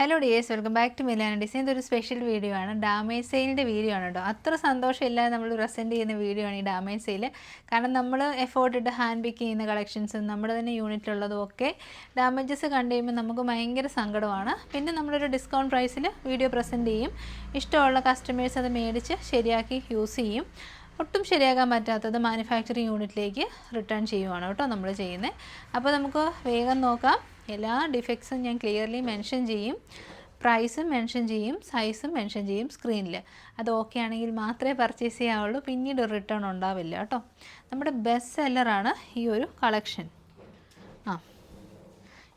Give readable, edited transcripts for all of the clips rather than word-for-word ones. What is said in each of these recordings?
Hello dears, welcome back to Milana design. ഇതൊരു special video ആണ്, damage സെയിലിൻ്റെ വീഡിയോ ആണ് കേട്ടോ. അത്ര സന്തോഷമില്ലാതെ നമ്മൾ പ്രസൻറ്റ് ചെയ്യുന്ന വീഡിയോ ആണ് ഈ ഡാമേജ് സെയിൽ. കാരണം നമ്മൾ എഫോർട്ട് ഇട്ട് ഹാൻഡ് പിക്ക് ചെയ്യുന്ന കളക്ഷൻസും നമ്മുടെ തന്നെ യൂണിറ്റിലുള്ളതും ഒക്കെ ഡാമേജസ് കണ്ടു കഴിയുമ്പോൾ നമുക്ക് ഭയങ്കര സങ്കടമാണ്. പിന്നെ നമ്മളൊരു ഡിസ്കൗണ്ട് പ്രൈസിൽ വീഡിയോ പ്രസൻറ്റ് ചെയ്യും. ഇഷ്ടമുള്ള കസ്റ്റമേഴ്സ് അത് മേടിച്ച് ശരിയാക്കി യൂസ് ചെയ്യും. ഒട്ടും ശരിയാക്കാൻ പറ്റാത്തത് മാനുഫാക്ചറിങ് യൂണിറ്റിലേക്ക് റിട്ടേൺ ചെയ്യുവാണ് കേട്ടോ നമ്മൾ ചെയ്യുന്നത്. അപ്പോൾ നമുക്ക് വേഗം നോക്കാം. എല്ലാ ഡിഫക്ട്സും ഞാൻ ക്ലിയർലി മെൻഷൻ ചെയ്യും, പ്രൈസും മെൻഷൻ ചെയ്യും, സൈസും മെൻഷൻ ചെയ്യും സ്ക്രീനിൽ. അത് ഓക്കെ ആണെങ്കിൽ മാത്രമേ പർച്ചേസ് ചെയ്യാവുള്ളൂ, പിന്നീട് ഒരു റിട്ടേൺ ഉണ്ടാവില്ല കേട്ടോ. നമ്മുടെ ബെസ്റ്റ് സെല്ലറാണ് ഈ ഒരു കളക്ഷൻ.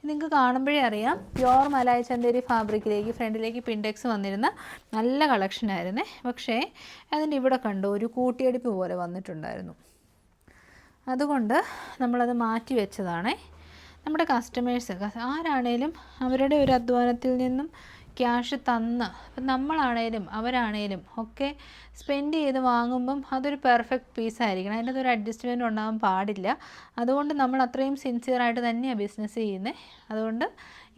നിങ്ങൾക്ക് കാണുമ്പോഴേ അറിയാം, പ്യോർ മലായ് ചന്തേരി ഫാബ്രിക്കിലേക്ക് ഫ്രണ്ടിലേക്ക് പിൻഡെക്സ് വന്നിരുന്ന നല്ല കളക്ഷനായിരുന്നേ. പക്ഷേ അതിൻ്റെ ഇവിടെ കണ്ടു ഒരു കൂട്ടിയടിപ്പ് പോലെ വന്നിട്ടുണ്ടായിരുന്നു. അതുകൊണ്ട് നമ്മളത് മാറ്റി വെച്ചതാണേ. നമ്മുടെ കസ്റ്റമേഴ്സ് ആരാണേലും അവരുടെ ഒരു അധ്വാനത്തിൽ നിന്നും ക്യാഷ് തന്ന്, അപ്പം നമ്മളാണേലും അവരാണേലും ഒക്കെ സ്പെൻഡ് ചെയ്ത് വാങ്ങുമ്പം അതൊരു പെർഫെക്റ്റ് പീസായിരിക്കണം, അതിൻ്റെ ഒരു അഡ്ജസ്റ്റ്മെൻറ്റ് ഉണ്ടാകാൻ പാടില്ല. അതുകൊണ്ട് നമ്മൾ അത്രയും സിൻസിയറായിട്ട് തന്നെയാണ് ബിസിനസ് ചെയ്യുന്നത്. അതുകൊണ്ട്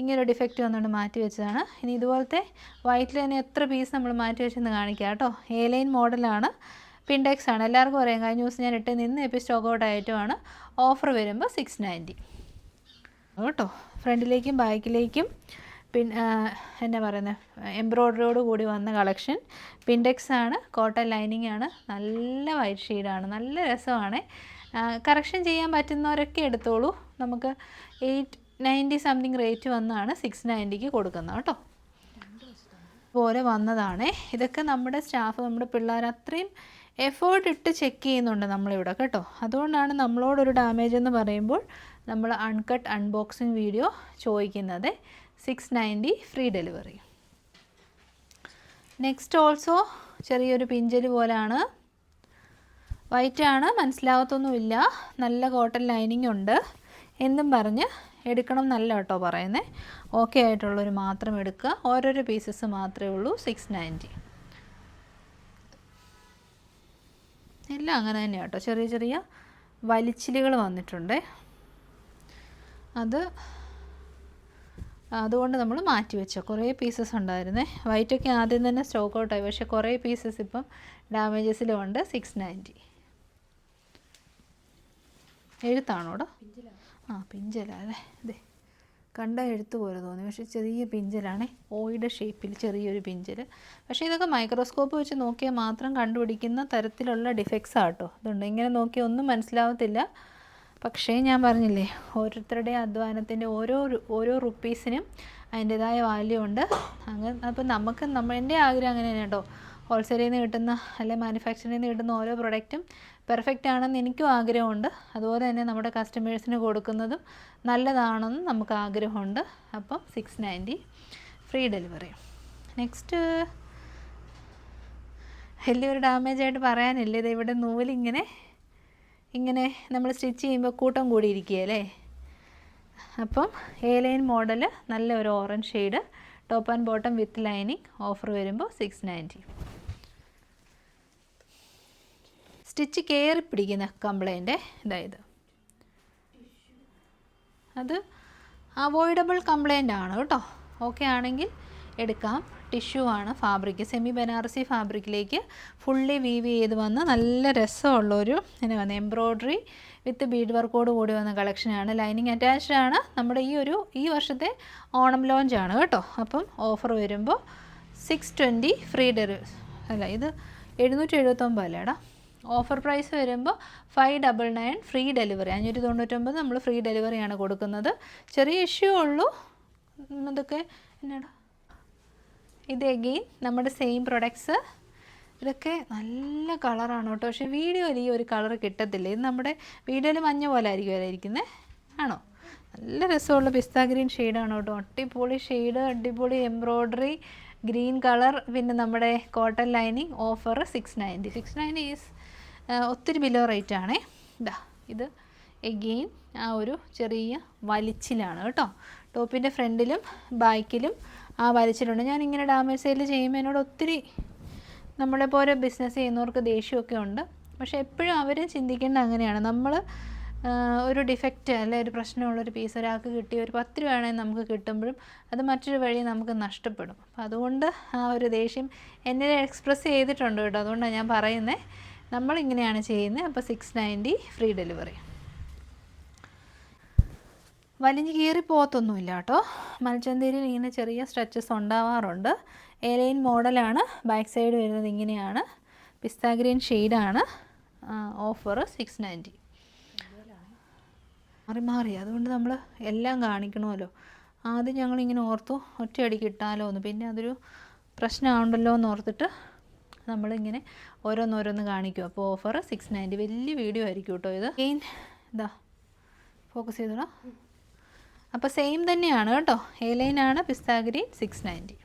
ഇങ്ങനൊരു ഡിഫക്റ്റ് വന്നുകൊണ്ട് മാറ്റി വെച്ചതാണ്. ഇനി ഇതുപോലത്തെ വൈറ്റിൽ തന്നെ എത്ര പീസ് നമ്മൾ മാറ്റി വെച്ചെന്ന് കാണിക്കാം കേട്ടോ. എ ലൈൻ മോഡലാണ്, പിൻഡെക്സ് ആണ്. എല്ലാവർക്കും അറിയാം, കഴിഞ്ഞ ദിവസം ഞാൻ ഇട്ട് നിന്ന് ഇപ്പോൾ സ്റ്റോക്ക് ഔട്ട് ആയിട്ടുമാണ്. ഓഫർ വരുമ്പോൾ 690 കേട്ടോ. ഫ്രണ്ടിലേക്കും ബാക്കിലേക്കും എന്നാ പറയുന്നത്, എംബ്രോയ്ഡറിയോട് കൂടി വന്ന കളക്ഷൻ. പിൻഡെക്സ് ആണ്, കോട്ടൺ ലൈനിങ് ആണ്, നല്ല വൈറ്റ് ഷെയ്ഡാണ്, നല്ല രസമാണ്. കറക്ഷൻ ചെയ്യാൻ പറ്റുന്നവരൊക്കെ എടുത്തോളൂ. നമുക്ക് 890 സംതിങ് റേറ്റ് വന്നാണ് 690 കൊടുക്കുന്നത് കേട്ടോ. പോലെ വന്നതാണ് ഇതൊക്കെ. നമ്മുടെ സ്റ്റാഫ്, നമ്മുടെ പിള്ളേർ അത്രയും എഫേർട്ട് ഇട്ട് ചെക്ക് ചെയ്യുന്നുണ്ട് നമ്മളിവിടെ കേട്ടോ. അതുകൊണ്ടാണ് നമ്മളോടൊരു ഡാമേജ് എന്ന് പറയുമ്പോൾ നമ്മൾ അൺകട്ട് അൺബോക്സിങ് വീഡിയോ ചോദിക്കുന്നത്. 690 ഫ്രീ ഡെലിവറി. നെക്സ്റ്റ് ഓൾസോ ചെറിയൊരു പിഞ്ചൽ പോലാണ്, വൈറ്റാണ്, മനസ്സിലാകത്തൊന്നുമില്ല. നല്ല കോട്ടൺ ലൈനിങ് ഉണ്ട് എന്നും പറഞ്ഞ് എടുക്കണം നല്ല കേട്ടോ പറയുന്നത്. ഓക്കെ ആയിട്ടുള്ളൊരു മാത്രം എടുക്കുക, ഓരോരോ പീസസ് മാത്രമേ ഉള്ളൂ. 690 എല്ലാം അങ്ങനെ തന്നെയാണ് കേട്ടോ. ചെറിയ ചെറിയ വലിച്ചിലുകൾ വന്നിട്ടുണ്ട്. അതുകൊണ്ട് നമ്മൾ മാറ്റി വെച്ചോ. കുറേ പീസസ് ഉണ്ടായിരുന്നേ. വൈറ്റൊക്കെ ആദ്യം തന്നെ സ്റ്റോക്ക് ഔട്ടായി, പക്ഷേ കുറേ പീസസ് ഇപ്പം ഡാമേജസിലുമുണ്ട്. 690. എഴുത്താണോടോ? പിഞ്ചലാ അല്ലേ? അതെ, കണ്ട എഴുത്ത് പോലെ തോന്നി, പക്ഷേ ചെറിയ പിഞ്ചലാണേ. ഓയുടെ ഷേപ്പിൽ ചെറിയൊരു പിഞ്ചൽ. പക്ഷേ ഇതൊക്കെ മൈക്രോസ്കോപ്പ് വെച്ച് നോക്കിയാൽ മാത്രം കണ്ടുപിടിക്കുന്ന തരത്തിലുള്ള ഡിഫക്ട്സ് ആട്ടോ. അതുകൊണ്ട് ഇങ്ങനെ നോക്കിയാൽ ഒന്നും മനസ്സിലാവത്തില്ല. പക്ഷേ ഞാൻ പറഞ്ഞില്ലേ, ഓരോരുത്തരുടെ അധ്വാനത്തിൻ്റെ ഓരോ റുപ്പീസിനും അതിൻ്റേതായ വാല്യൂ ഉണ്ട്. അപ്പം എൻ്റെ ആഗ്രഹം അങ്ങനെ തന്നെ കേട്ടോ. ഹോൾസെയിൽ നിന്ന് കിട്ടുന്ന അല്ലെങ്കിൽ മാനുഫാക്ചറിൽ നിന്ന് കിട്ടുന്ന ഓരോ പ്രൊഡക്റ്റും പെർഫെക്റ്റ് ആണെന്ന് എനിക്കും ആഗ്രഹമുണ്ട്. അതുപോലെ തന്നെ നമ്മുടെ കസ്റ്റമേഴ്സിന് കൊടുക്കുന്നതും നല്ലതാണെന്ന് നമുക്ക് ആഗ്രഹമുണ്ട്. അപ്പം 690 ഫ്രീ ഡെലിവറി. നെക്സ്റ്റ് വലിയൊരു ഡാമേജായിട്ട് പറയാനില്ല. ഇത് ഇവിടെ നൂലിങ്ങനെ നമ്മൾ സ്റ്റിച്ച് ചെയ്യുമ്പോൾ കൂട്ടം കൂടിയിരിക്കുകയല്ലേ. അപ്പം എ ലൈൻ മോഡൽ, നല്ല ഒരു orange shade, top and bottom with lining. Offer വരുമ്പോൾ 690. സ്റ്റിച്ച് കയറി പിടിക്കുന്ന കംപ്ലൈൻറ്റ് ഇതായത്, അത് അവോയ്ഡബിൾ കംപ്ലൈൻ്റ് ആണ് കേട്ടോ. ഓക്കെ ആണെങ്കിൽ എടുക്കാം. ടിഷ്യൂ ആണ് ഫാബ്രിക്, സെമി ബനാറസി ഫാബ്രിക്കിലേക്ക് ഫുള്ളി വീവ് ചെയ്ത് വന്ന് നല്ല രസമുള്ളൊരു എന്നാ വന്നത് എംബ്രോയ്ഡറി വിത്ത് ബീഡ് വർക്കോട് കൂടി വന്ന കളക്ഷനാണ്. ലൈനിങ് അറ്റാച്ച്ഡ് ആണ്. നമ്മുടെ ഈ വർഷത്തെ ഓണം ലോഞ്ചാണ് കേട്ടോ. അപ്പം ഓഫർ വരുമ്പോൾ 620 ഫ്രീ ഡെലിവറി. അല്ല, ഇത് 779 അല്ലേടാ. ഓഫർ പ്രൈസ് വരുമ്പോൾ 599 ഫ്രീ ഡെലിവറി. 599 നമ്മൾ ഫ്രീ ഡെലിവറിയാണ് കൊടുക്കുന്നത്. ചെറിയ ഇഷ്യൂ ഉള്ളൂ. ഇതൊക്കെ എന്നാടാ, ഇത് എഗെയിൻ നമ്മുടെ സെയിം പ്രൊഡക്ട്സ്. ഇതൊക്കെ നല്ല കളറാണ് കേട്ടോ. പക്ഷേ വീഡിയോയിൽ ഈ ഒരു കളർ കിട്ടത്തില്ല. ഇത് നമ്മുടെ വീഡിയോയിൽ മഞ്ഞ പോലെ ആയിരിക്കും ഇരിക്കുന്നത്, ആണോ? നല്ല രസമുള്ള പിസ്ത ഗ്രീൻ ഷെയ്ഡാണ് കേട്ടോ. അടിപൊളി ഷെയ്ഡ്, അടിപൊളി എംബ്രോയ്ഡറി, ഗ്രീൻ കളർ, പിന്നെ നമ്മുടെ കോട്ടൺ ലൈനിങ്. ഓഫർ 690. 690 ഈസ് ഒത്തിരി ബിലോ റേറ്റ് ആണേ. ഇത് എഗെയിൻ ആ ഒരു ചെറിയ വലിച്ചിലാണ് കേട്ടോ. ടോപ്പിൻ്റെ ഫ്രണ്ടിലും ബാക്കിലും ആ വലിച്ചിട്ടുണ്ട്. ഞാനിങ്ങനെ ഡാമേജ് സെയിൽ ചെയ്യുമ്പോൾ എന്നോട് ഒത്തിരി നമ്മളെപ്പോലെ ബിസിനസ് ചെയ്യുന്നവർക്ക് ദേഷ്യമൊക്കെ ഉണ്ട്. പക്ഷേ എപ്പോഴും അവർ ചിന്തിക്കേണ്ട അങ്ങനെയാണ്, നമ്മൾ ഒരു ഡിഫക്റ്റ് അല്ലെ ഒരു പ്രശ്നമുള്ളൊരു പീസ് ഒരാൾക്ക് കിട്ടി ഒരു 10 രൂപയാണെങ്കിൽ നമുക്ക് കിട്ടുമ്പോഴും അത് മറ്റൊരു വഴി നമുക്ക് നഷ്ടപ്പെടും. അപ്പം അതുകൊണ്ട് ആ ഒരു ദേഷ്യം എന്നെ എക്സ്പ്രസ് ചെയ്തിട്ടുണ്ട് കേട്ടോ. അതുകൊണ്ടാണ് ഞാൻ പറയുന്നത്, നമ്മളിങ്ങനെയാണ് ചെയ്യുന്നത്. അപ്പോൾ 690 ഫ്രീ ഡെലിവറി. വലിഞ്ഞ് കീറി പോകത്തൊന്നുമില്ല കേട്ടോ. മൽച്ചന്തേരിയിൽ ഇങ്ങനെ ചെറിയ സ്ട്രെച്ചസ് ഉണ്ടാവാറുണ്ട്. എലൈൻ മോഡലാണ്. ബാക്ക് സൈഡ് വരുന്നത് ഇങ്ങനെയാണ്. പിസ്ത ഗ്രീൻ ഷെയ്ഡാണ്. ഓഫർ 690. മാറി അതുകൊണ്ട് നമ്മൾ എല്ലാം കാണിക്കണമല്ലോ. ആദ്യം ഞങ്ങളിങ്ങനെ ഓർത്തു ഒറ്റയടിക്ക് ഇട്ടാലോ എന്ന്, പിന്നെ അതൊരു പ്രശ്നമാണല്ലോ എന്ന് ഓർത്തിട്ട് നമ്മളിങ്ങനെ ഓരോന്നോരോന്ന് കാണിക്കും. അപ്പോൾ ഓഫർ 690. വലിയ വീഡിയോ ആയിരിക്കും കേട്ടോ ഇത്. ഇതാ ഫോക്കസ് ചെയ്തോളാം. അപ്പോൾ സെയിം തന്നെയാണ് കേട്ടോ. എലൈനാണ്. പിസ്ത ഗ്രീൻ 690.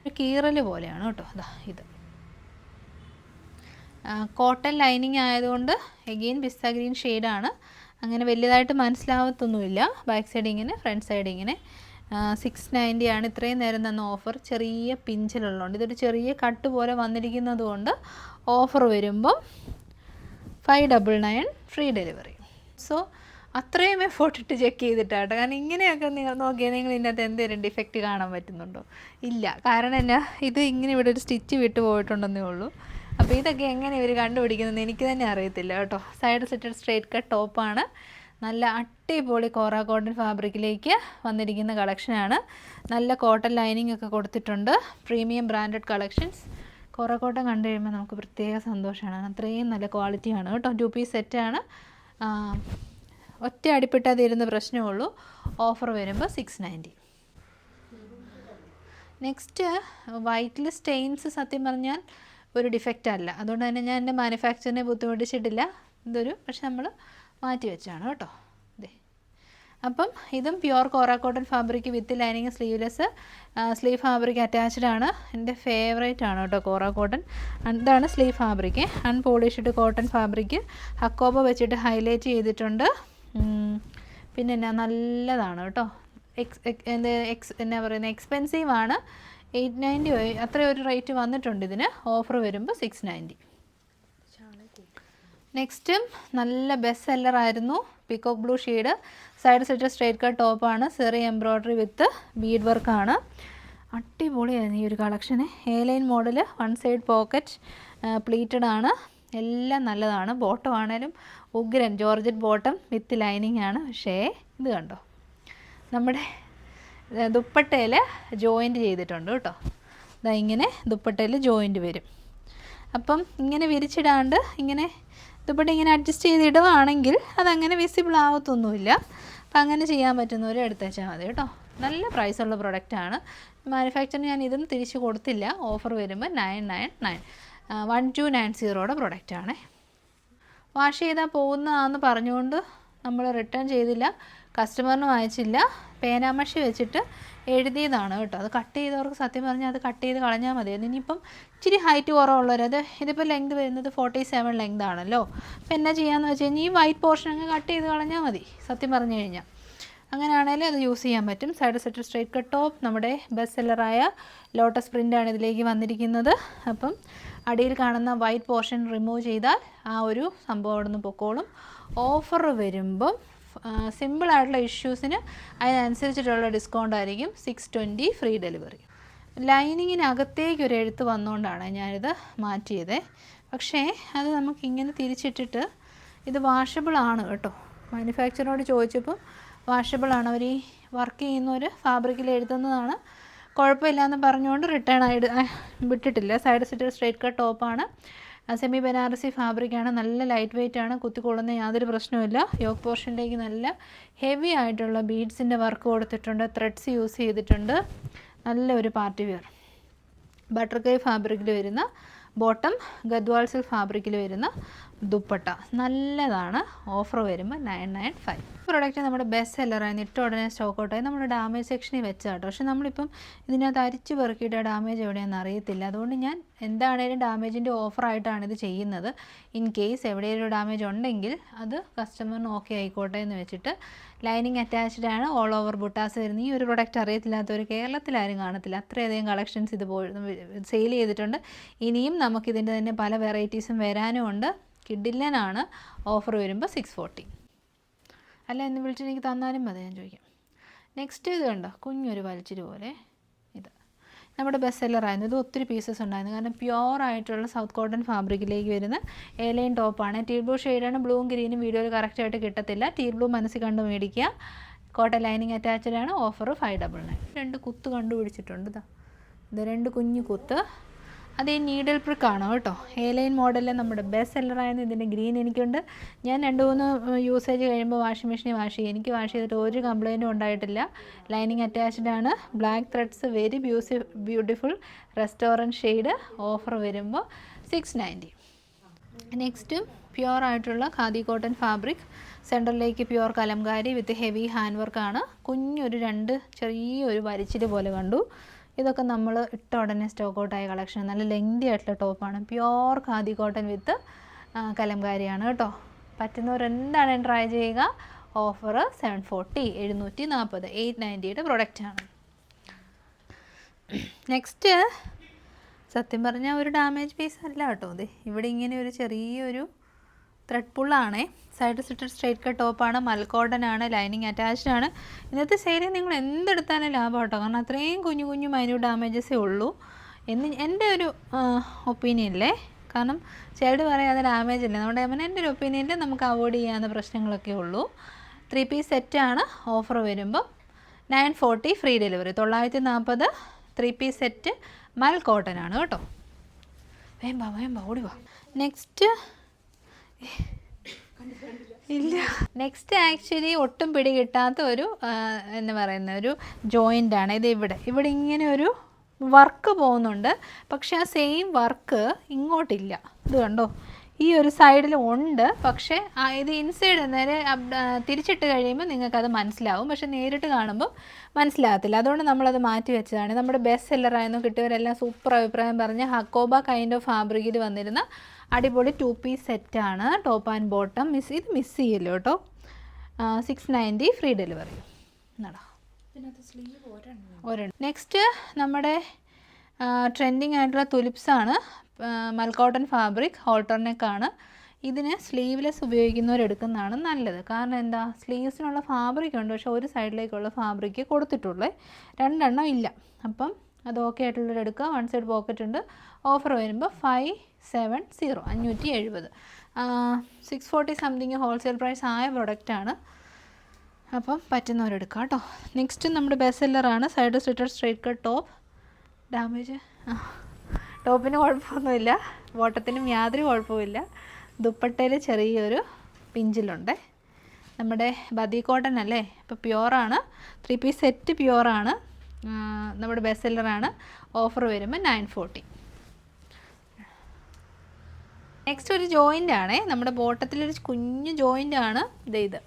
ഒരു കീറൽ പോലെയാണ് കേട്ടോ. അതാ ഇത് കോട്ടൺ ലൈനിങ് ആയതുകൊണ്ട് എഗെയിൻ പിസ്ത ഗ്രീൻ ഷെയ്ഡാണ്. അങ്ങനെ വലിയതായിട്ട് മനസ്സിലാവത്തൊന്നുമില്ല. ബാക്ക് സൈഡ് ഇങ്ങനെ, ഫ്രണ്ട് സൈഡ് ഇങ്ങനെ. 690 ആണ് ഇത്രയും നേരം തന്ന ഓഫർ. ചെറിയ പിഞ്ചിലുള്ളതുകൊണ്ട് ഇതൊരു ചെറിയ കട്ട് പോലെ വന്നിരിക്കുന്നത് കൊണ്ട് ഓഫർ വരുമ്പം 599 ഫ്രീ ഡെലിവറി. സോ അത്രയും എഫോർട്ട് ഇട്ട് ചെക്ക് ചെയ്തിട്ടാട്ടോ. കാരണം ഇങ്ങനെയൊക്കെ നിങ്ങൾ നോക്കിയാൽ നിങ്ങൾ ഇതിനകത്ത് എന്തെങ്കിലും ഡിഫക്റ്റ് കാണാൻ പറ്റുന്നുണ്ടോ? ഇല്ല. കാരണം എന്നാ, ഇത് ഇങ്ങനെ ഇവിടെ ഒരു സ്റ്റിച്ച് വിട്ട് പോയിട്ടുണ്ടെന്നേ ഉള്ളൂ. അപ്പോൾ ഇതൊക്കെ എങ്ങനെ ഇവർ കണ്ടുപിടിക്കുന്നതെന്ന് എനിക്ക് തന്നെ അറിയത്തില്ല കേട്ടോ. സൈഡ് സെറ്റഡ് സ്ട്രേറ്റ് കട്ട് ടോപ്പാണ്. നല്ല അടിപൊളി കോറ കോട്ടൺ ഫാബ്രിക്കിലേക്ക് വന്നിരിക്കുന്ന കളക്ഷനാണ്. നല്ല കോട്ടൺ ലൈനിങ് ഒക്കെ കൊടുത്തിട്ടുണ്ട്. Premium branded collections. Kora cotton കണ്ടു കഴിയുമ്പോൾ നമുക്ക് പ്രത്യേക സന്തോഷമാണ്. അത്രയും നല്ല ക്വാളിറ്റിയാണ് കേട്ടോ. 2 പീസ് സെറ്റാണ്. ഒറ്റ അടിപ്പിട്ടാൽ തീരുന്ന പ്രശ്നമേ ഉള്ളൂ. ഓഫർ വരുമ്പോൾ 690. നെക്സ്റ്റ് വൈറ്റിൽ സ്റ്റെയിൻസ് സത്യം പറഞ്ഞാൽ ഒരു ഡിഫക്റ്റ് അല്ല. അതുകൊണ്ട് തന്നെ ഞാൻ എൻ്റെ മാനുഫാക്ചറിനെ ബുദ്ധിമുട്ടിച്ചിട്ടില്ല. ഇതൊരു പക്ഷെ നമ്മൾ മാറ്റി വെച്ചാണ് കേട്ടോ. ഇതേ അപ്പം ഇതും pure kora cotton fabric with lining sleeveless. Sleeve fabric attached ആണ്. എൻ്റെ ഫേവറേറ്റ് ആണ് കേട്ടോ കോറ കോട്ടൺ. ഇതാണ് sleeve fabric. Unpolished cotton fabric. Hakoba വെച്ചിട്ട് ഹൈലൈറ്റ് ചെയ്തിട്ടുണ്ട്. പിന്നെ എന്നാ നല്ലതാണ് കേട്ടോ. എന്നാ പറയുന്നത്, എക്സ്പെൻസീവ് ആണ്. 890 അത്രയൊരു റേറ്റ് വന്നിട്ടുണ്ട് ഇതിന്. ഓഫർ വരുമ്പോൾ 690. നെക്സ്റ്റും നല്ല ബെസ്റ്റ് സെല്ലറായിരുന്നു. Peacock blue shade. Side set straight cut ടോപ്പാണ്. സെറി എംബ്രോയ്ഡറി വിത്ത് ബീഡ് വർക്കാണ്. അടിപൊളിയായിരുന്നു ഈ ഒരു കളക്ഷന്. A line model. 1 side pocket pleated ആണ്. എല്ലാം നല്ലതാണ്. ബോട്ടം ആണേലും ഉഗ്രൻ ജോർജറ്റ് ബോട്ടം വിത്ത് ലൈനിങ് ആണ്. പക്ഷേ ഇത് കണ്ടോ, നമ്മുടെ ദുപ്പട്ടയിൽ ജോയിൻറ്റ് ചെയ്തിട്ടുണ്ട് കേട്ടോ. ഇതാ ഇങ്ങനെ ദുപ്പട്ടയിൽ ജോയിൻറ്റ് വരും. അപ്പം ഇങ്ങനെ വിരിച്ചിടാണ്ട് ഇങ്ങനെ ദുപ്പട്ട ഇങ്ങനെ അഡ്ജസ്റ്റ് ചെയ്തിടുകയാണെങ്കിൽ അതങ്ങനെ വിസിബിൾ ആവത്തൊന്നുമില്ല. അപ്പം അങ്ങനെ ചെയ്യാൻ പറ്റുന്നവർ എടുത്ത് വെച്ചാൽ മതി കേട്ടോ. നല്ല പ്രൈസുള്ള പ്രൊഡക്റ്റാണ്. മാനുഫാക്ചറിന് ഞാൻ ഇതും തിരിച്ച് കൊടുത്തില്ല. ഓഫർ വരുമ്പോൾ 999. 1290 പ്രൊഡക്റ്റാണ്. വാഷ് ചെയ്താൽ പോകുന്നതാണെന്ന് പറഞ്ഞുകൊണ്ട് നമ്മൾ റിട്ടേൺ ചെയ്തില്ല. കസ്റ്റമറിനും അയച്ചില്ല. പേനാമഷി വെച്ചിട്ട് എഴുതിയതാണ് കേട്ടോ. അത് കട്ട് ചെയ്തവർക്ക് സത്യം പറഞ്ഞാൽ അത് കട്ട് ചെയ്ത് കളഞ്ഞാൽ മതി. ഇനിയിപ്പം ഇച്ചിരി ഹൈറ്റ് കുറവുള്ളവർ, അത് ഇതിപ്പോൾ ലെങ്ത് വരുന്നത് 47 ലെങ്ത് ആണല്ലോ. അപ്പോൾ എന്നാ ചെയ്യാമെന്ന് വെച്ച് കഴിഞ്ഞാൽ ഈ വൈറ്റ് പോർഷൻ അങ്ങ് കട്ട് ചെയ്ത് കളഞ്ഞാൽ മതി സത്യം പറഞ്ഞു കഴിഞ്ഞാൽ. അങ്ങനെയാണെങ്കിൽ അത് യൂസ് ചെയ്യാൻ പറ്റും. Side set straight cut top. നമ്മുടെ ബെസ്റ്റ് സെല്ലറായ ലോട്ടസ് പ്രിൻ്റാണ് ഇതിലേക്ക് വന്നിരിക്കുന്നത്. അപ്പം അടിയിൽ കാണുന്ന വൈറ്റ് പോർഷൻ റിമൂവ് ചെയ്താൽ ആ ഒരു സംഭവം അവിടെ നിന്ന് പൊക്കോളും. ഓഫർ വരുമ്പം സിമ്പിളായിട്ടുള്ള ഇഷ്യൂസിന് അതിനനുസരിച്ചിട്ടുള്ള ഡിസ്കൗണ്ട് ആയിരിക്കും. 620 ഫ്രീ ഡെലിവറി. ലൈനിങ്ങിനകത്തേക്ക് ഒരു എഴുത്ത് വന്നുകൊണ്ടാണ് ഞാനിത് മാറ്റിയത്. പക്ഷേ അത് നമുക്കിങ്ങനെ തിരിച്ചിട്ടിട്ട് ഇത് വാഷബിളാണ് കേട്ടോ. മാനുഫാക്ചറിനോട് ചോദിച്ചപ്പോൾ വാഷബിളാണ്. അവർ ഈ വർക്ക് ചെയ്യുന്നവർ ഫാബ്രിക്കിൽ എഴുതുന്നതാണ്, കുഴപ്പമില്ലയെന്ന് പറഞ്ഞുകൊണ്ട് റിട്ടേൺ ആയിട്ട് വിട്ടിട്ടില്ല. സൈഡ് സെറ്റ് സ്ട്രേറ്റ് കട്ട് ടോപ്പാണ്. സെമി ബനാറസി ഫാബ്രിക്കാണ്. നല്ല ലൈറ്റ് വെയ്റ്റ് ആണ്. കുത്തിക്കൊള്ളുന്ന യാതൊരു പ്രശ്നവുമില്ല. യോക്ക് പോർഷനിലേക്ക് നല്ല ഹെവി ആയിട്ടുള്ള ബീഡ്സിൻ്റെ വർക്ക് കൊടുത്തിട്ടുണ്ട്. ത്രെഡ്സ് യൂസ് ചെയ്തിട്ടുണ്ട്. നല്ലൊരു പാർട്ടി വെയർ. ബട്ടർ കൈ ഫാബ്രിക്കിൽ വരുന്ന ബോട്ടം, ഗദ്വാൾ സിൽക്ക് ഫാബ്രിക്കിൽ വരുന്ന ദുപ്പട്ട നല്ലതാണ്. ഓഫർ വരുമ്പോൾ 995. പ്രോഡക്റ്റ് നമ്മുടെ ബെസ്റ്റ് സെല്ലറായിരുന്നു. ഇട്ട ഉടനെ സ്റ്റോക്ക് ഔട്ടായി. നമ്മൾ ഡാമേജ് സെക്ഷനിൽ വെച്ചാട്ടോ. പക്ഷെ നമ്മളിപ്പം ഇതിനകത്ത് അരിച്ച് പെറുക്കിയിട്ട് ഡാമേജ് എവിടെയാണെന്ന് അറിയത്തില്ല. അതുകൊണ്ട് ഞാൻ എന്താണേലും ഡാമേജിൻ്റെ ഓഫറായിട്ടാണ് ഇത് ചെയ്യുന്നത്. ഇൻ കേസ് എവിടെയെങ്കിലും ഡാമേജ് ഉണ്ടെങ്കിൽ അത് കസ്റ്റമറിന് ഓക്കെ ആയിക്കോട്ടെ എന്ന് വെച്ചിട്ട്. ലൈനിങ് അറ്റാച്ച്ഡ് ആണ്. ഓൾ ഓവർ ബുട്ടാസ് വരുന്ന ഈ ഒരു പ്രൊഡക്റ്റ് അറിയത്തില്ലാത്തവർ കേരളത്തിലാരും കാണത്തില്ല. അത്രയധികം കളക്ഷൻസ് ഇത് സെയിൽ ചെയ്തിട്ടുണ്ട്. ഇനിയും നമുക്കിതിൻ്റെ തന്നെ പല വെറൈറ്റീസും വരാനും ഉണ്ട്. കിഡില്ലനാണ്. ഓഫർ വരുമ്പോൾ 640. അല്ല എന്ന് വിളിച്ചിട്ട് എനിക്ക് തന്നാലും മതി, ഞാൻ ചോദിക്കാം. നെക്സ്റ്റ് ഇത് കണ്ടോ, കുഞ്ഞൊരു വലിച്ചിരി പോലെ. ഇത് നമ്മുടെ ബെസ്റ്റ് സെല്ലറായിരുന്നു. ഇത് ഒത്തിരി പീസസ് ഉണ്ടായിരുന്നു, കാരണം പ്യുവർ ആയിട്ടുള്ള സൗത്ത് കോട്ടൺ ഫാബ്രിക്കിലേക്ക് വരുന്ന എലൈൻ ടോപ്പാണ്. ടീൽ ബ്ലൂ ഷെയ്ഡാണ്. ബ്ലൂവും ഗ്രീനും വീഡിയോയിൽ കറക്റ്റായിട്ട് കിട്ടത്തില്ല. ടീൽ ബ്ലൂ മനസ്സിൽ കണ്ട് മേടിക്കുക. കോട്ടൺ ലൈനിങ് അറ്റാച്ച്ഡ് ആണ്. ഓഫർ 599. 2 കുത്ത് കണ്ടുപിടിച്ചിട്ടുണ്ട്. ഇത് 2 കുഞ്ഞു കുത്ത്. അത് ഈ നീഡിൽ പ്രിക്കാണ് കേട്ടോ. എലൈൻ മോഡലിൽ നമ്മുടെ ബെസ്റ്റ് സെല്ലറായിരുന്നു. ഇതിൻ്റെ ഗ്രീൻ എനിക്കുണ്ട്. ഞാൻ 2-3 യൂസേജ് കഴിയുമ്പോൾ വാഷിംഗ് മെഷീനിൽ വാഷ് ചെയ്യും. എനിക്ക് വാഷ് ചെയ്തിട്ട് ഒരു കംപ്ലയിൻറ്റും ഉണ്ടായിട്ടില്ല. ലൈനിങ് അറ്റാച്ച്ഡ് ആണ്. Black threads, very beautiful restaurant shade. Offer വരുമ്പോൾ 690. നെക്സ്റ്റ് പ്യുവർ ആയിട്ടുള്ള ഖാദി കോട്ടൺ ഫാബ്രിക്. സെൻറ്ററിലേക്ക് pure Kalamkari with heavy hand വർക്കാണ്. കുഞ്ഞൊരു 2 ചെറിയൊരു വലിച്ചിരി പോലെ കണ്ടു. ഇതൊക്കെ നമ്മൾ ഇട്ട ഉടനെ സ്റ്റോക്ക് ഔട്ടായ കളക്ഷൻ. നല്ല ലെങ്തി ആയിട്ടുള്ള ടോപ്പാണ്. പ്യുവർ ഖാദി കോട്ടൺ വിത്ത് കലംകാരിയാണ് കേട്ടോ. പറ്റുന്നവർ എന്താണെങ്കിലും ട്രൈ ചെയ്യുക. ഓഫർ 740, 740, 890യുടെ പ്രൊഡക്റ്റാണ്. നെക്സ്റ്റ് സത്യം പറഞ്ഞാൽ ഒരു ഡാമേജ് പീസ് അല്ല കേട്ടോ. ഇത് ഇവിടെ ഇങ്ങനെ ഒരു ചെറിയൊരു ത്രെഡ് പുള്ളാണേ. സൈഡ് സ്ലിറ്റഡ് സ്ട്രൈറ്റ് കട്ട് ടോപ്പാണ്. മൽക്കോട്ടൺ ആണ്. ലൈനിങ് അറ്റാച്ച്ഡ് ആണ്. ഇന്നത്തെ സെയിലിൽ നിങ്ങൾ എന്തെടുത്താലും ലാഭം കേട്ടോ, കാരണം അത്രയും കുഞ്ഞു കുഞ്ഞു മൈന്യൂട്ട് ഡാമേജസേ ഉള്ളൂ എന്ന് എൻ്റെ ഒരു ഒപ്പീനിയനിലേ. കാരണം ചിലർ പറയാതെ ഡാമേജ് ഇല്ല. നമ്മുടെ എൻ്റെ ഒരു ഒപ്പീനിയനിൽ നമുക്ക് അവോയ്ഡ് ചെയ്യാവുന്ന പ്രശ്നങ്ങളൊക്കെ ഉള്ളൂ. 3 പീസ് സെറ്റാണ്. ഓഫർ വരുമ്പം 940 ഫ്രീ ഡെലിവറി. 940 3 പീസ് സെറ്റ് മൽക്കോട്ടൺ ആണ് കേട്ടോ. വേമ്പ ഓടി വാ. നെക്സ്റ്റ് ആക്ച്വലി ഒട്ടും പിടി കിട്ടാത്ത ഒരു എന്ന് പറയുന്ന ഒരു ജോയിൻ്റാണ്. ഇത് ഇവിടെ ഇങ്ങനെ ഒരു വർക്ക് പോകുന്നുണ്ട്, പക്ഷെ ആ സെയിം വർക്ക് ഇങ്ങോട്ടില്ല. ഇത് കണ്ടോ, ഈ ഒരു സൈഡിൽ ഉണ്ട്, പക്ഷേ ഇത് ഇൻസൈഡ് നേരെ തിരിച്ചിട്ട് കഴിയുമ്പോൾ നിങ്ങൾക്കത് മനസ്സിലാവും, പക്ഷെ നേരിട്ട് കാണുമ്പോൾ മനസ്സിലാകത്തില്ല. അതുകൊണ്ട് നമ്മളത് മാറ്റി വെച്ചതാണ്. നമ്മുടെ ബെസ്റ്റ് സെല്ലറായിരുന്നു. കിട്ടിയവരെല്ലാം സൂപ്പർ അഭിപ്രായം പറഞ്ഞ് ഹക്കോബ കൈൻഡ് ഓഫ് ഫാബ്രിക്കിൽ വന്നിരുന്ന അടിപൊളി 2 പീസ് സെറ്റാണ്. Top and bottom. ഇത് മിസ് ചെയ്യല്ലോ കേട്ടോ. 690 ഫ്രീ ഡെലിവറി. നെക്സ്റ്റ് നമ്മുടെ ട്രെൻഡിങ് ആയിട്ടുള്ള തുലിപ്സാണ്. മൽക്കോട്ടൺ ഫാബ്രിക്, ഹോൾട്ടർനെക്കാണ്. ഇതിന് സ്ലീവ്ലെസ് ഉപയോഗിക്കുന്നവരെടുക്കുന്നതാണ് നല്ലത്. കാരണം എന്താ, സ്ലീവ്സിനുള്ള ഫാബ്രിക് ഉണ്ട്, പക്ഷേ ഒരു സൈഡിലേക്കുള്ള ഫാബ്രിക്ക് കൊടുത്തിട്ടുള്ളേ, 2 എണ്ണം ഇല്ല. അപ്പം അത് ഓക്കെ ആയിട്ടുള്ളവരെടുക്കുക. 1 സൈഡ് പോക്കറ്റ് ഉണ്ട്. ഓഫർ വരുമ്പോൾ 570, 570. 640 സംതിങ് ഹോൾസെയിൽ പ്രൈസ് ആയ പ്രൊഡക്റ്റാണ്. അപ്പം പറ്റുന്നവരെടുക്കുക കേട്ടോ. നെക്സ്റ്റ് നമ്മുടെ ബെസ്റ്റ് സെല്ലറാണ്. Side slitted straight cut top. Damage ടോപ്പിന് കുഴപ്പമൊന്നുമില്ല, ബോട്ടത്തിനും യാതൊരു കുഴപ്പമില്ല. ദുപ്പട്ടയിൽ ചെറിയൊരു പിഞ്ചിലുണ്ട്. നമ്മുടെ ബദി കോട്ടൺ അല്ലേ, ഇപ്പോൾ പ്യുവറാണ്. 3 പീസ് സെറ്റ് പ്യുവറാണ്. നമ്മുടെ ബെസ്റ്റ് സെല്ലറാണ്. ഓഫർ വരുമ്പോൾ 940. നെക്സ്റ്റ് ഒരു ജോയിൻ്റ് ആണേ. നമ്മുടെ ബോട്ടത്തിലൊരു കുഞ്ഞു ജോയിൻ്റ് ആണ് ഇത്.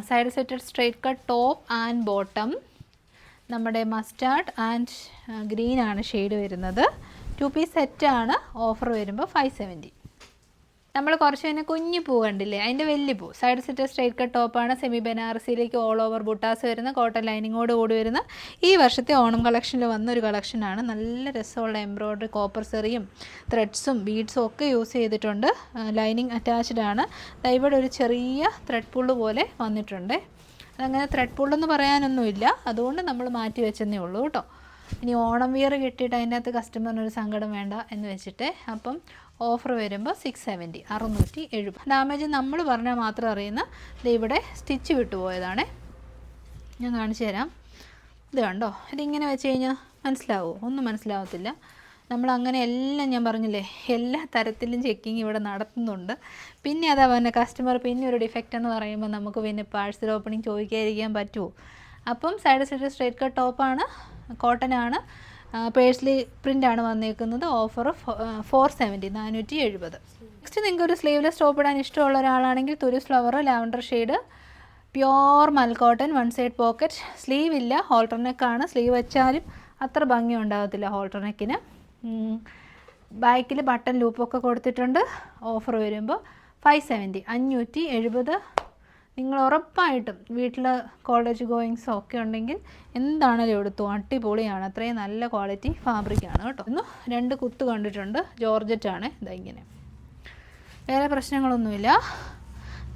Side സെറ്റഡ് straight cut top and bottom. നമ്മുടെ മസ്റ്റാർഡ് ആൻഡ് ഗ്രീൻ ആണ് ഷെയ്ഡ് വരുന്നത്. 2 പീസ് സെറ്റാണ്. ഓഫർ വരുമ്പോൾ 570. നമ്മൾ കുറച്ച് തന്നെ കുഞ്ഞു പൂ കണ്ടില്ലേ, അതിൻ്റെ വലിയ പൂ. സൈഡ് സെറ്റ് സ്ട്രൈറ്റ് കട്ട് ടോപ്പാണ്. സെമി ബനാറസിയിലേക്ക് ഓൾ ഓവർ ബുട്ടാസ് വരുന്ന കോട്ടൺ ലൈനിങ്ങോട് കൂടി വരുന്ന ഈ വർഷത്തെ ഓണം കളക്ഷനിൽ വന്നൊരു കളക്ഷനാണ്. നല്ല രസമുള്ള എംബ്രോയ്ഡറി, കോപ്പർ സെറിയും ത്രെഡ്സും ബീഡ്സും ഒക്കെ യൂസ് ചെയ്തിട്ടുണ്ട്. ലൈനിങ് അറ്റാച്ച്ഡ് ആണ്. ഇവിടെ ഒരു ചെറിയ ത്രെഡ് പുള്ള് പോലെ വന്നിട്ടുണ്ട്. അതങ്ങനെ ത്രെഡ് പുള്ളെന്ന് പറയാനൊന്നുമില്ല, അതുകൊണ്ട് നമ്മൾ മാറ്റി വെച്ചെന്നേ ഉള്ളൂ കേട്ടോ. ഇനി ഓണം വിയർ കിട്ടിയിട്ട് അതിൻ്റെ അകത്ത് കസ്റ്റമറിനൊരു സങ്കടം വേണ്ട എന്ന് വെച്ചിട്ട്. അപ്പം ഓഫർ വരുമ്പോൾ 670, 670. ഡാമേജ് നമ്മൾ പറഞ്ഞാൽ മാത്രം അറിയുന്ന ഇവിടെ സ്റ്റിച്ച് വിട്ടുപോയതാണ്. ഞാൻ കാണിച്ചു തരാം. ഇത് കണ്ടോ, ഇതിങ്ങനെ വെച്ച് കഴിഞ്ഞാൽ മനസ്സിലാവുമോ? ഒന്നും മനസ്സിലാവത്തില്ല. നമ്മളങ്ങനെ എല്ലാം, ഞാൻ പറഞ്ഞില്ലേ, എല്ലാ തരത്തിലും ചെക്കിങ് ഇവിടെ നടത്തുന്നുണ്ട്. പിന്നെ അതാ പറഞ്ഞ കസ്റ്റമർ പിന്നെ ഒരു ഡിഫക്റ്റ് എന്ന് പറയുമ്പോൾ നമുക്ക് പിന്നെ പാഴ്സൽ ഓപ്പണിങ് ചോദിക്കാതിരിക്കാൻ പറ്റുമോ? അപ്പം സൈഡ് സൈഡ് സ്ട്രൈറ്റ് കട്ട് ടോപ്പാണ്, കോട്ടൺ ആണ്, പേഴ്സ്ലി പ്രിൻ്റാണ് വന്നേക്കുന്നത്. ഓഫർ 470, 470. നെക്സ്റ്റ് നിങ്ങൾക്ക് ഒരു സ്ലീവ്ലെസ് ടോപ്പ് ഇടാൻ ഇഷ്ടമുള്ള ഒരാളാണെങ്കിൽ tulips flower lavender shade pure മൽക്കോട്ടൺ, 1 സൈഡ് പോക്കറ്റ്. സ്ലീവ് ഇല്ല, ഹോൾട്ടർ നെക്കാണ്. സ്ലീവ് വെച്ചാലും അത്ര ഭംഗി ഉണ്ടാകത്തില്ല ഹോൾട്ടർ നെക്കിന്. ബാക്കിൽ ബട്ടൺ ലൂപ്പൊക്കെ കൊടുത്തിട്ടുണ്ട്. ഓഫർ വരുമ്പോൾ 570, 570. നിങ്ങൾ ഉറപ്പായിട്ടും വീട്ടിൽ കോളേജ് ഗോയിങ്സോ ഒക്കെ ഉണ്ടെങ്കിൽ എന്താണല്ലോ എടുത്തു, അടിപൊളിയാണ്. അത്രയും നല്ല ക്വാളിറ്റി ഫാബ്രിക്കാണ് കേട്ടോ. 2 കുത്ത് കണ്ടിട്ടുണ്ട്. ജോർജറ്റാണ്. ഇതാ ഇങ്ങനെ വേറെ പ്രശ്നങ്ങളൊന്നുമില്ല.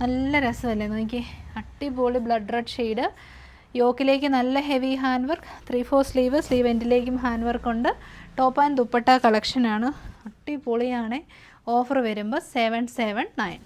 നല്ല രസമല്ലേ നോക്കി, അടിപൊളി ബ്ലഡ് റെഡ് ഷെയ്ഡ്. യോക്കിലേക്ക് നല്ല ഹെവി ഹാൻഡ് വർക്ക്, 3/4 സ്ലീവ് എൻഡിലേക്കും ഹാൻഡ് വർക്ക് ഉണ്ട്. ടോപ്പ് ആൻഡ് ദുപ്പട്ട കളക്ഷനാണ്, അടിപൊളിയാണ്. ഓഫർ വരുമ്പോൾ 779.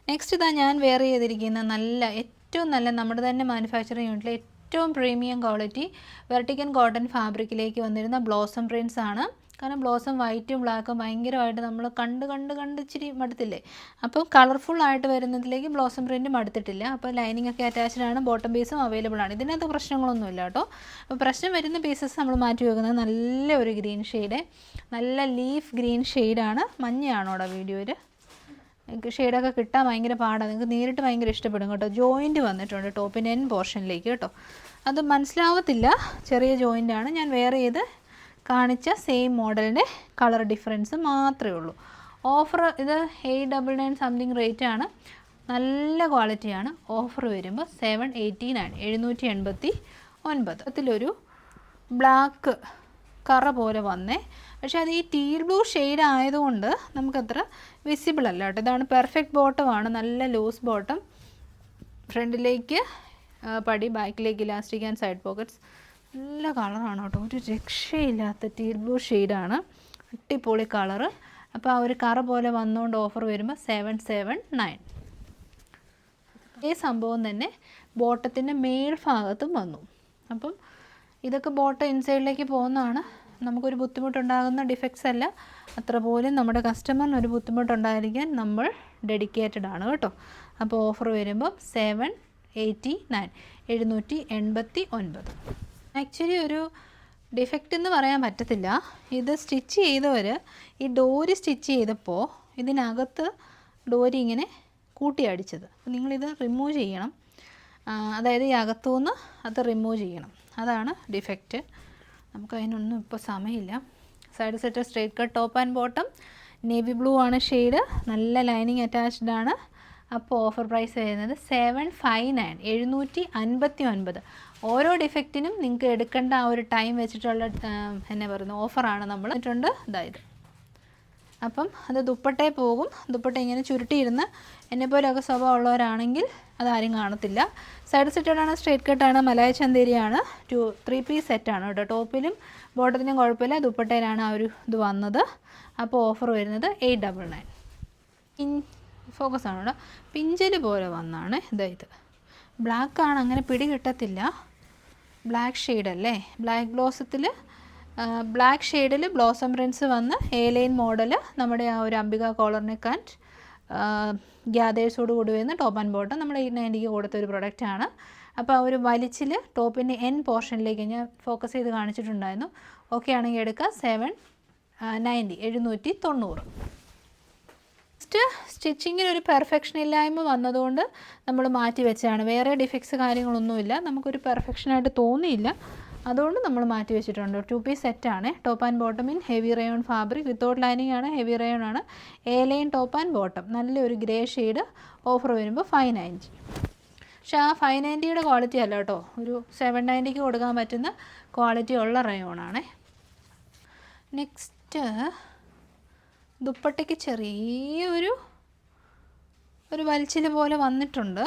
നെക്സ്റ്റ് ഇതാ ഞാൻ വെയർ ചെയ്തിരിക്കുന്ന ഏറ്റവും നല്ല നമ്മുടെ തന്നെ മാനുഫാക്ചറിങ് യൂണിറ്റിലെ ഏറ്റവും പ്രീമിയം ക്വാളിറ്റി വെർട്ടിക്കൻ കോട്ടൺ ഫാബ്രിക്കിലേക്ക് വന്നിരുന്ന ബ്ലോസം പ്രിൻസ് ആണ്. കാരണം ബ്ലോസം വൈറ്റും ബ്ലാക്കും ഭയങ്കരമായിട്ട് നമ്മൾ കണ്ട് ഇച്ചിരി മടുത്തില്ലേ. അപ്പോൾ കളർഫുള്ളായിട്ട് വരുന്നതിലേക്ക് ബ്ലോസം പ്രിൻറ്റ് മടുത്തിട്ടില്ല. അപ്പോൾ ലൈനിങ് ഒക്കെ അറ്റാച്ച്ഡ് ആണ്, ബോട്ടം പീസും അവൈലബിൾ ആണ്. ഇതിനകത്ത് പ്രശ്നങ്ങളൊന്നുമില്ല കേട്ടോ. അപ്പോൾ പ്രശ്നം വരുന്ന പീസസ് നമ്മൾ മാറ്റി വെക്കുന്നത് നല്ല ഒരു ഗ്രീൻ ഷെയ്ഡ്, നല്ല ലീഫ് ഗ്രീൻ ഷെയ്ഡാണ്. മഞ്ഞയാണോടാ വീഡിയോയിൽ, ഷെയ്ഡൊക്കെ കിട്ടാൻ ഭയങ്കര പാടാണ്. നിങ്ങൾക്ക് നേരിട്ട് ഭയങ്കര ഇഷ്ടപ്പെടും കേട്ടോ. ജോയിൻറ്റ് വന്നിട്ടുണ്ട് ടോപ്പിൻ്റെ എൻ പോർഷനിലേക്ക് കേട്ടോ. അത് മനസ്സിലാവത്തില്ല, ചെറിയ ജോയിൻ്റാണ്. ഞാൻ വെയർ ചെയ്ത് കാണിച്ച സെയിം മോഡലിൻ്റെ കളർ ഡിഫറൻസ് മാത്രമേ ഉള്ളൂ. ഓഫർ ഇത് 899 സംതിങ് റേറ്റ് ആണ്, നല്ല ക്വാളിറ്റിയാണ്. ഓഫർ വരുമ്പോൾ 789, 789. അതിലൊരു ബ്ലാക്ക് കറ പോലെ വന്നേ, പക്ഷേ അത് ഈ ടീൽ ബ്ലൂ ഷെയ്ഡ് ആയതുകൊണ്ട് നമുക്കത്ര വിസിബിൾ അല്ല കേട്ടോ. ഇതാണ് പെർഫെക്റ്റ് ബോട്ടമാണ്, നല്ല ലൂസ് ബോട്ടം. ഫ്രണ്ടിലേക്ക് പടി, ബാക്കിലേക്ക് ഇലാസ്റ്റിക് ആൻഡ് സൈഡ് പോക്കറ്റ്സ്. നല്ല കളറാണ് കേട്ടോ, ഒരു രക്ഷയില്ലാത്ത ടീൽ ബ്ലൂ ഷെയ്ഡാണ്, അടിപൊളി കളറ്. അപ്പോൾ ആ ഒരു കറ പോലെ വന്നുകൊണ്ട് ഓഫർ വരുമ്പോൾ 779. ഈ സംഭവം തന്നെ ബോട്ടത്തിൻ്റെ മേൽഭാഗത്തും വന്നു. അപ്പം ഇതൊക്കെ ബോട്ടം ഇൻസൈഡിലേക്ക് പോകുന്നതാണ്. നമുക്കൊരു ബുദ്ധിമുട്ടുണ്ടാകുന്ന ഡിഫക്ട്സ് അല്ല, അത്ര പോലും നമ്മുടെ കസ്റ്റമറിന് ഒരു ബുദ്ധിമുട്ടുണ്ടായിരിക്കാൻ നമ്മൾ ഡെഡിക്കേറ്റഡ് ആണ് കേട്ടോ. അപ്പോൾ ഓഫർ വരുമ്പോൾ 789, 789. ആക്ച്വലി ഒരു ഡിഫക്റ്റ് എന്ന് പറയാൻ പറ്റത്തില്ല. ഇത് സ്റ്റിച്ച് ചെയ്തവർ ഈ ഡോരി സ്റ്റിച്ച് ചെയ്തപ്പോൾ ഇതിനകത്ത് ഡോരി ഇങ്ങനെ കൂട്ടിയടിച്ചത്. നിങ്ങളിത് റിമൂവ് ചെയ്യണം, അതായത് ഈ അകത്തുനിന്ന് അത് റിമൂവ് ചെയ്യണം, അതാണ് ഡിഫക്റ്റ്. നമുക്ക് അതിനൊന്നും ഇപ്പോൾ സമയമില്ല. Side set straight cut top and bottom, navy blue ആണ് ഷെയ്ഡ്, നല്ല ലൈനിങ് അറ്റാച്ച്ഡ് ആണ്. അപ്പോൾ ഓഫർ പ്രൈസ് വരുന്നത് 759, 759. ഓരോ ഡിഫക്റ്റിനും നിങ്ങൾക്ക് എടുക്കേണ്ട ആ ഒരു ടൈം വെച്ചിട്ടുള്ള എന്നാ പറയുന്നത് ഓഫറാണ് നമ്മൾ ഇട്ടുണ്ട്. അതായത് അപ്പം അത് ദുപ്പട്ടേ പോകും. ദുപ്പട്ട ഇങ്ങനെ ചുരുട്ടിയിരുന്ന് എന്നെപ്പോലൊക്കെ സ്വഭാവം ഉള്ളവരാണെങ്കിൽ അതാരും കാണത്തില്ല. സൈഡ് സെറ്റാണ്, സ്ട്രേറ്റ് കട്ടാണ്, മലായ ചന്തേരിയാണ്, 3 പീസ് സെറ്റാണ് കേട്ടോ. ടോപ്പിലും ബോട്ടത്തിനും കുഴപ്പമില്ല, ദുപ്പട്ടയിലാണ് ആ ഒരു ഇത് വന്നത്. അപ്പോൾ ഓഫർ വരുന്നത് 899. ഫോക്കസ് ആണ് കേട്ടോ, പിഞ്ചല് പോലെ വന്നാണ് ഇത്. ബ്ലാക്കാണ്, അങ്ങനെ പിടി കിട്ടത്തില്ല. ബ്ലാക്ക് ഷെയ്ഡല്ലേ, ബ്ലാക്ക് ബ്ലോസത്തിൽ ബ്ലാക്ക് ഷെയ്ഡിൽ ബ്ലോസം പ്രിൻസ് വന്ന് ലൈൻ മോഡൽ, നമ്മുടെ ആ ഒരു അംബിക കോളർ നെക്ക് ആൻഡ് ഗ്യാദേഴ്സോട് കൂടി വരുന്ന ടോപ്പ് ആൻഡ് ബോട്ടം നമ്മൾ 890 കൊടുത്ത ഒരു പ്രൊഡക്റ്റാണ്. അപ്പോൾ ആ ഒരു വലിച്ചിൽ ടോപ്പിൻ്റെ എൻ പോർഷനിലേക്ക് ഞാൻ ഫോക്കസ് ചെയ്ത് കാണിച്ചിട്ടുണ്ടായിരുന്നു. ഓക്കെ ആണെങ്കിൽ എടുക്കുക. 790, 790. നെക്സ്റ്റ് സ്റ്റിച്ചിങ്ങിന് ഒരു പെർഫെക്ഷൻ ഇല്ലായ്മ വന്നതുകൊണ്ട് നമ്മൾ മാറ്റി വെച്ചതാണ്. വേറെ ഡിഫക്ട്സ് കാര്യങ്ങളൊന്നുമില്ല, നമുക്കൊരു പെർഫെക്ഷനായിട്ട് തോന്നിയില്ല, അതുകൊണ്ട് നമ്മൾ മാറ്റി വെച്ചിട്ടുണ്ട്. 2 പീസ് സെറ്റാണ്, top and bottom in heavy rayon fabric, without lining ആണ്, ഹെവി റയോൺ ആണ്, ലൈൻ ടോപ്പ് ആൻഡ് ബോട്ടം, നല്ലൊരു ഗ്രേ ഷെയ്ഡ്. ഓഫർ വരുമ്പോൾ 590. പക്ഷേ ആ 590യുടെ ക്വാളിറ്റി അല്ല കേട്ടോ, ഒരു 790ക്ക് കൊടുക്കാൻ പറ്റുന്ന ക്വാളിറ്റി ഉള്ള റയോണാണ്. നെക്സ്റ്റ് ദുപ്പട്ടയ്ക്ക് ചെറിയൊരു വലിച്ചിൽ പോലെ വന്നിട്ടുണ്ട്.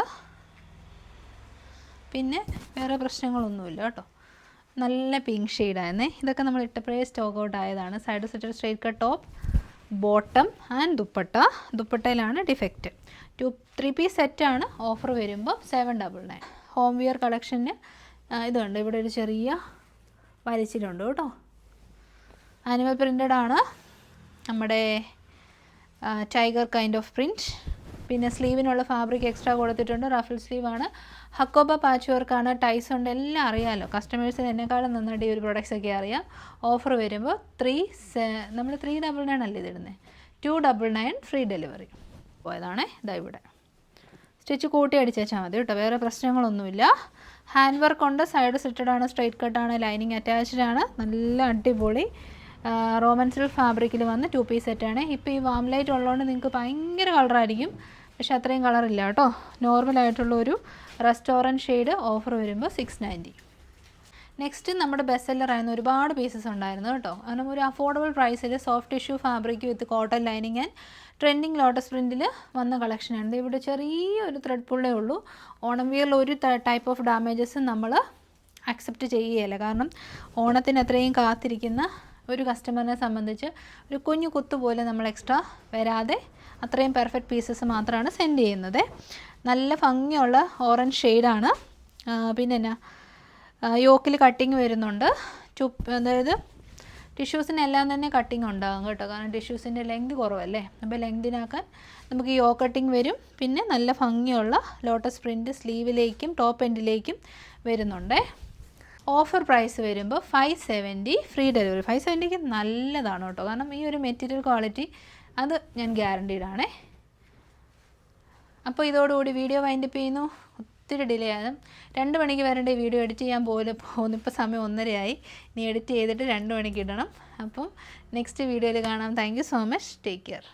പിന്നെ വേറെ പ്രശ്നങ്ങളൊന്നുമില്ല കേട്ടോ. നല്ല പിങ്ക് ഷെയ്ഡായിരുന്നേ. ഇതൊക്കെ നമ്മൾ ഇട്ടപ്പോഴേ സ്റ്റോക്ക് ഔട്ട് ആയതാണ്. Side set straight cut top, bottom and dupatta. ദുപ്പട്ടയിലാണ് ഡിഫക്റ്റ്. 3 പീസ് സെറ്റാണ്. ഓഫർ വരുമ്പോൾ 799. ഹോം വിയർ കളക്ഷന് ഇതുണ്ട്, ഇവിടെ ഒരു ചെറിയ വലിച്ചിലുണ്ട് കേട്ടോ. ആനിമൽ പ്രിൻ്റഡ് ആണ്, നമ്മുടെ ടൈഗർ കൈൻഡ് ഓഫ് പ്രിൻറ്റ്. പിന്നെ സ്ലീവിനുള്ള ഫാബ്രിക് എക്സ്ട്രാ കൊടുത്തിട്ടുണ്ട്, റഫിൾ സ്ലീവാണ്, ഹക്കോബ പാച്ച് വർക്കാണ്, ടൈസ് ഉണ്ട്, എല്ലാം അറിയാമല്ലോ. കസ്റ്റമേഴ്സിന് എന്നെക്കാളും നന്നായിട്ട് ഈ ഒരു പ്രൊഡക്ട്സ് ഒക്കെ അറിയാം. ഓഫർ വരുമ്പോൾ നമ്മൾ 399 അല്ലേ ഇതിടുന്നത്, 299 ഫ്രീ ഡെലിവറി. പോയതാണേ ഇതാ ഇവിടെ. സ്റ്റിച്ച് കൂട്ടി അടിച്ചാൽ മതി കേട്ടോ, വേറെ പ്രശ്നങ്ങളൊന്നുമില്ല. ഹാൻഡ് വർക്ക് ഉണ്ട്, സൈഡ് സെറ്റഡ് ആണ്, സ്ട്രൈറ്റ് കട്ടാണ്, ലൈനിങ് അറ്റാച്ച്ഡ് ആണ്, നല്ല അടിപൊളി റോമൻ സിൽക്ക് ഫാബ്രിക്കിൽ വന്ന് 2 പീസ് സെറ്റാണ്. ഇപ്പോൾ ഈ വാം ലൈറ്റ് ഉള്ളതുകൊണ്ട് നിങ്ങൾക്ക് ഭയങ്കര കളറായിരിക്കും, പക്ഷെ അത്രയും കളറില്ല കേട്ടോ. നോർമലായിട്ടുള്ള ഒരു റെസ്റ്റോറൻറ്റ് ഷെയ്ഡ്. ഓഫർ വരുമ്പോൾ 690. നെക്സ്റ്റ് നമ്മുടെ ബെസ്റ്റ് സെല്ലർ ആയിരുന്ന ഒരുപാട് പീസസ് ഉണ്ടായിരുന്നു കേട്ടോ. കാരണം ഒരു അഫോർഡബിൾ പ്രൈസിൽ soft tissue fabric with cotton lining and trending lotus പ്രിൻറ്റിൽ വന്ന കളക്ഷനാണ്. ഇവിടെ ചെറിയൊരു ത്രെഡ് പുള്ളേ ഉള്ളൂ. ഓണം വിയറിൽ ഒരു ടൈപ്പ് ഓഫ് ഡാമേജസും നമ്മൾ അക്സെപ്റ്റ് ചെയ്യുകയില്ല. കാരണം ഓണത്തിന് അത്രയും കാത്തിരിക്കുന്ന ഒരു കസ്റ്റമറിനെ സംബന്ധിച്ച് ഒരു കുഞ്ഞു കുത്തു പോലെ നമ്മൾ എക്സ്ട്രാ വരാതെ അത്രയും പെർഫെക്റ്റ് പീസസ് മാത്രമാണ് സെൻഡ് ചെയ്യുന്നത്. നല്ല ഭംഗിയുള്ള ഓറഞ്ച് ഷെയ്ഡാണ്. പിന്നെ എന്നാ യോക്കിൽ കട്ടിങ് വരുന്നുണ്ട്. അതായത് ടിഷ്യൂസിനെല്ലാം തന്നെ കട്ടിങ് ഉണ്ടാകും കേട്ടോ. കാരണം ടിഷ്യൂസിൻ്റെ ലെങ്ത് കുറവല്ലേ. അപ്പോൾ ലെങ്തിനാക്കാൻ നമുക്ക് യോ കട്ടിങ് വരും. പിന്നെ നല്ല ഭംഗിയുള്ള ലോട്ടസ് പ്രിൻറ്റ് സ്ലീവിലേക്കും ടോപ്പ് എൻഡിലേക്കും വരുന്നുണ്ട്. ഓഫർ പ്രൈസ് വരുമ്പോൾ 570 ഫ്രീ ഡെലിവറി. 570ക്ക് നല്ലതാണ് കേട്ടോ. കാരണം ഈ ഒരു മെറ്റീരിയൽ ക്വാളിറ്റി അത് ഞാൻ ഗ്യാരണ്ടീഡാണേ. അപ്പോൾ ഇതോടുകൂടി വീഡിയോ വൈൻഡപ്പ് ചെയ്യുന്നു. ഒത്തിരി ഡിലേ ആകും. 2 മണിക്ക് വരേണ്ട വീഡിയോ എഡിറ്റ് ചെയ്യാൻ പോകുന്നു. ഇപ്പോൾ സമയം 1:30 ഇനി എഡിറ്റ് ചെയ്തിട്ട് 2 മണിക്ക് ഇടണം. അപ്പം നെക്സ്റ്റ് വീഡിയോയിൽ കാണാം. Thank you so much. Take care.